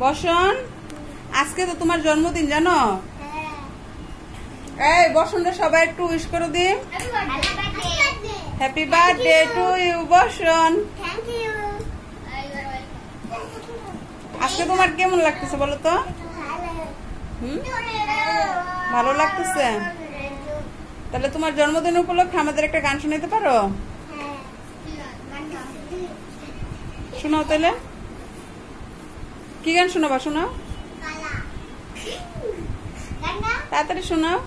বসন, আজকে তো তোমার জন্মদিন জানো? এই বসনটা সবাই একটু উইশ করে দিন। হ্যাপি বার্থডে টু ইউ বসন। আজকে তোমার কেমন লাগতেছে বলো তো? ভালো লাগতেছে? তাহলে তোমার জন্মদিন উপলক্ষে আমাদের একটা গান শোনাতে পারো? শোনাও তাহলে। কি গান শোনাবা? শোনাও তাড়াতাড়ি শোনাও।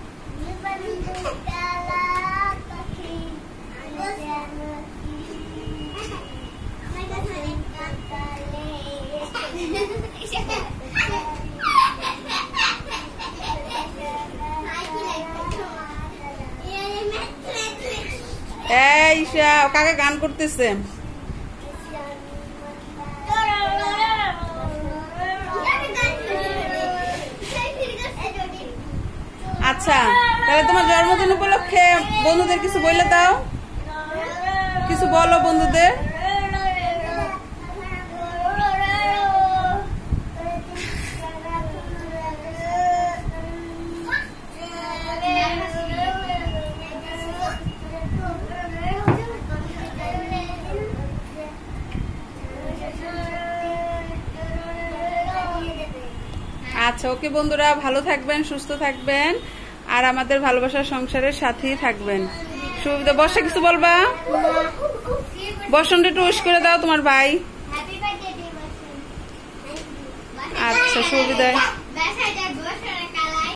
এই ঈশা কাকা গান করতেছে। আচ্ছা তাহলে তোমার জন্মদিন উপলক্ষে বন্ধুদের কিছু বলে দাও, কিছু বলো বন্ধুদের। আচ্ছা ওকে বন্ধুরা, ভালো থাকবেন, সুস্থ থাকবেন, আর আমাদের ভালোবাসার সংসারের সাথেই থাকবেন। সুবিধা বর্ষা কিছু বলবা? বসন্ত একটু উইশ করে দাও তোমার ভাই। আচ্ছা সুবিধা।